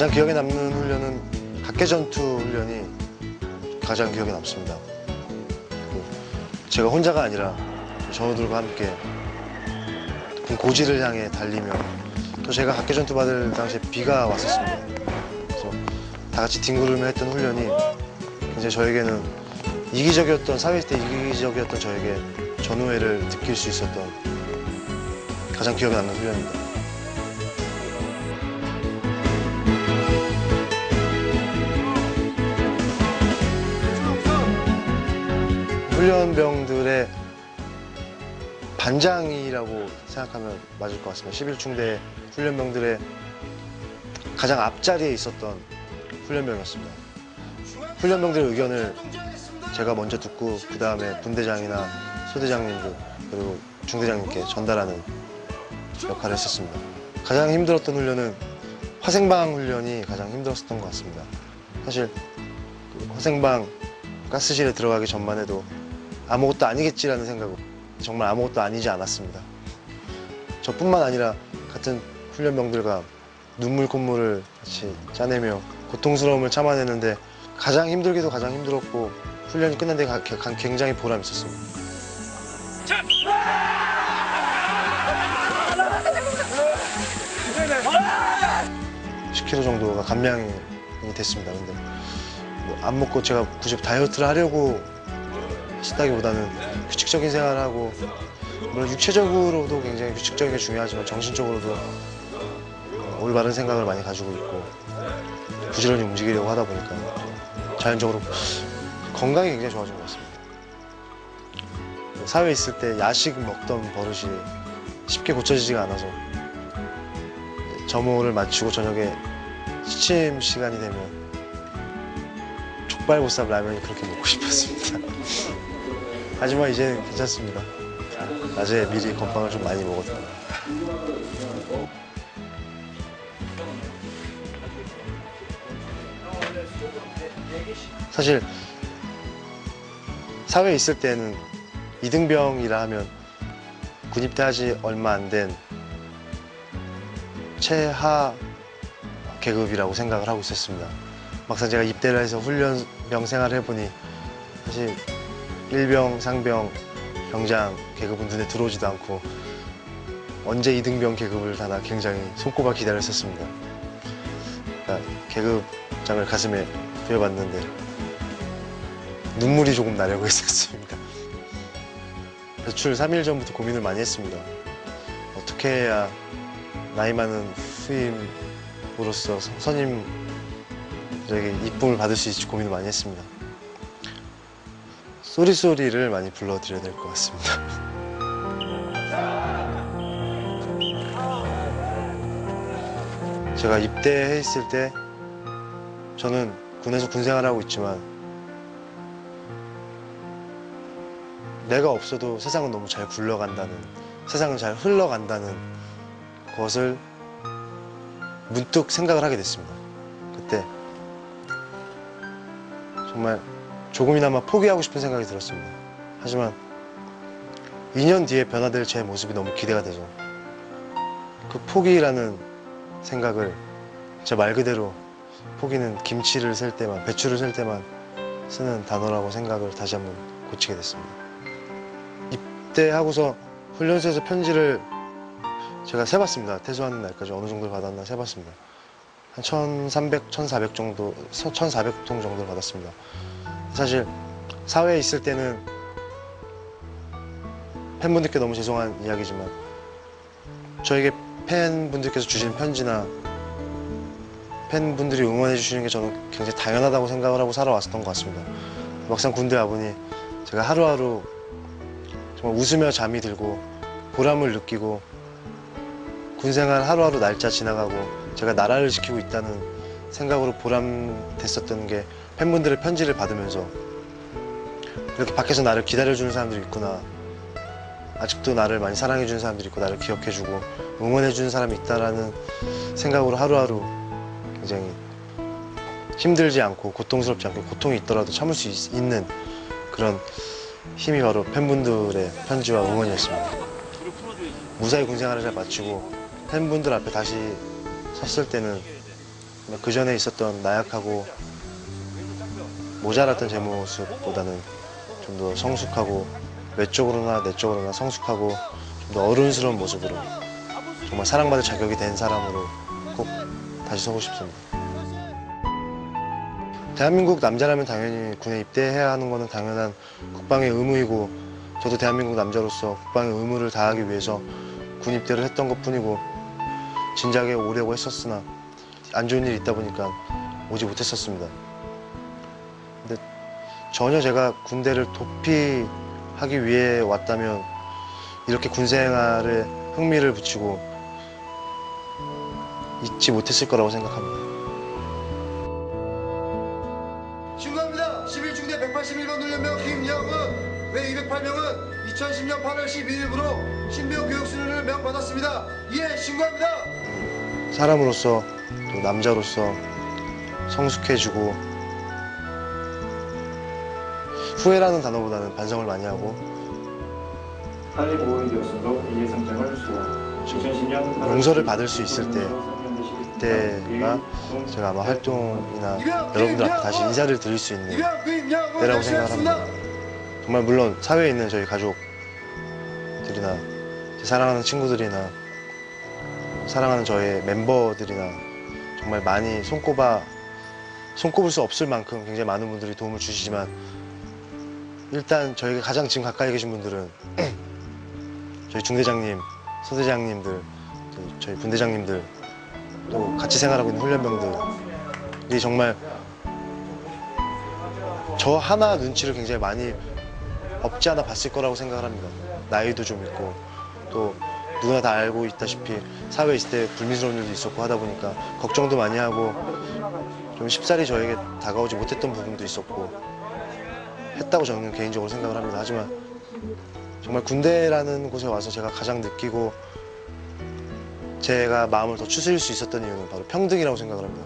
가장 기억에 남는 훈련은 각개전투 훈련이 가장 기억에 남습니다. 제가 혼자가 아니라 전우들과 함께 고지를 향해 달리며 또 제가 각개전투 받을 당시에 비가 왔었습니다. 그래서 다 같이 뒹구르며 했던 훈련이 굉장히 저에게는 이기적이었던, 사회 때 이기적이었던 저에게 전우회를 느낄 수 있었던 가장 기억에 남는 훈련입니다. 훈련병들의 반장이라고 생각하면 맞을 것 같습니다. 11중대 훈련병들의 가장 앞자리에 있었던 훈련병이었습니다. 훈련병들의 의견을 제가 먼저 듣고 그 다음에 분대장이나 소대장님들 그리고 중대장님께 전달하는 역할을 했었습니다. 가장 힘들었던 훈련은 화생방 훈련이 가장 힘들었던 것 같습니다. 사실 그 화생방 가스실에 들어가기 전만 해도 아무것도 아니겠지라는 생각으로 정말 아무것도 아니지 않았습니다. 저뿐만 아니라 같은 훈련병들과 눈물 콧물을 같이 짜내며 고통스러움을 참아내는데 가장 힘들기도 가장 힘들었고 훈련이 끝난 데 굉장히 보람이 있었습니다. 10kg 정도가 감량이 됐습니다. 근데 안 먹고 제가 굳이 다이어트를 하려고 했다기보다는 규칙적인 생활을 하고 물론 육체적으로도 굉장히 규칙적인 게 중요하지만 정신적으로도 올바른 생각을 많이 가지고 있고 부지런히 움직이려고 하다 보니까 자연적으로 건강이 굉장히 좋아진 것 같습니다. 사회에 있을 때 야식 먹던 버릇이 쉽게 고쳐지지가 않아서 점호를 마치고 저녁에 취침 시간이 되면 족발보쌈 라면이 그렇게 먹고 싶었습니다. 하지만 이제는 괜찮습니다. 낮에 미리 건빵을 좀 많이 먹었습니다. 사실 사회에 있을 때는 이등병이라 하면 군입대하지 얼마 안 된 최하 계급이라고 생각을 하고 있었습니다. 막상 제가 입대를 해서 훈련병 생활을 해보니 사실 일병, 상병, 병장 계급은 눈에 들어오지도 않고 언제 이등병 계급을 다나 굉장히 손꼽아 기다렸었습니다. 그러니까 계급장을 가슴에 부여봤는데 눈물이 조금 나려고 했었습니다. 배출 3일 전부터 고민을 많이 했습니다. 어떻게 해야 나이 많은 후임으로서 선임들에게 이쁨을 받을 수 있을지 고민을 많이 했습니다. 쏘리쏘리를 많이 불러드려야 될 것 같습니다. 제가 입대했을 때 저는 군에서 군생활을 하고 있지만 내가 없어도 세상은 너무 잘 굴러간다는, 세상은 잘 흘러간다는 것을 문득 생각을 하게 됐습니다. 그때 정말 조금이나마 포기하고 싶은 생각이 들었습니다. 하지만 2년 뒤에 변화될 제 모습이 너무 기대가 되죠. 그 포기라는 생각을 제 말 그대로 포기는 김치를 셀 때만, 배추를 셀 때만 쓰는 단어라고 생각을 다시 한번 고치게 됐습니다. 입대하고서 훈련소에서 편지를 제가 세봤습니다. 퇴소하는 날까지 어느 정도를 받았나 세봤습니다. 한 1,300, 1,400 정도, 1,400통 정도를 받았습니다. 사실 사회에 있을 때는 팬분들께 너무 죄송한 이야기지만 저에게 팬분들께서 주신 편지나 팬분들이 응원해 주시는 게 저는 굉장히 당연하다고 생각을 하고 살아왔었던 것 같습니다. 막상 군대 와보니 제가 하루하루 정말 웃으며 잠이 들고 보람을 느끼고 군생활 하루하루 날짜 지나가고 제가 나라를 지키고 있다는 생각으로 보람됐었던 게 팬분들의 편지를 받으면서 이렇게 밖에서 나를 기다려주는 사람들이 있구나, 아직도 나를 많이 사랑해주는 사람들이 있고 나를 기억해주고 응원해주는 사람이 있다라는 생각으로 하루하루 굉장히 힘들지 않고 고통스럽지 않고 고통이 있더라도 참을 수 있는 그런 힘이 바로 팬분들의 편지와 응원이었습니다. 무사히 군생활을 잘 마치고 팬분들 앞에 다시 섰을 때는 그 전에 있었던 나약하고 모자랐던 제 모습보다는 좀 더 성숙하고 외적으로나 내적으로나 성숙하고 좀 더 어른스러운 모습으로 정말 사랑받을 자격이 된 사람으로 꼭 다시 서고 싶습니다. 대한민국 남자라면 당연히 군에 입대해야 하는 것은 당연한 국방의 의무이고, 저도 대한민국 남자로서 국방의 의무를 다하기 위해서 군 입대를 했던 것뿐이고, 진작에 오려고 했었으나 안 좋은 일이 있다 보니까 오지 못했었습니다. 근데 전혀 제가 군대를 도피하기 위해 왔다면 이렇게 군 생활에 흥미를 붙이고 있지 못했을 거라고 생각합니다. 신고합니다. 11중대 181번 훈련병 김영은 외 208명은 2010년 8월 12일부로 신병 교육수련을 명받았습니다. 예, 신고합니다. 사람으로서 또 남자로서 성숙해지고, 후회라는 단어보다는 반성을 많이 하고, 사회 보호인 되었으므로 이해 성장을 수호하고 2010년 용서를 받을 수 있을 때가 제가 아마 활동이나 여러분들 앞에 다시 인사를 드릴 수 있는 때라고 생각을 합니다. 정말 물론 사회에 있는 저희 가족들이나 제 사랑하는 친구들이나 사랑하는 저의 멤버들이나 정말 많이 손꼽을 수 없을 만큼 굉장히 많은 분들이 도움을 주시지만, 일단 저희가 가장 지금 가까이 계신 분들은 저희 중대장님, 서대장님들, 저희 분대장님들, 또 같이 생활하고 있는 훈련병들이 정말 저 하나 눈치를 굉장히 많이 없지 않아 봤을 거라고 생각을 합니다. 나이도 좀 있고, 또 누구나 다 알고 있다시피 사회에 있을 때 불미스러운 일도 있었고 하다 보니까 걱정도 많이 하고 좀 쉽사리 저에게 다가오지 못했던 부분도 있었고 했다고 저는 개인적으로 생각을 합니다. 하지만 정말 군대라는 곳에 와서 제가 가장 느끼고 제가 마음을 더 추스릴 수 있었던 이유는 바로 평등이라고 생각을 합니다.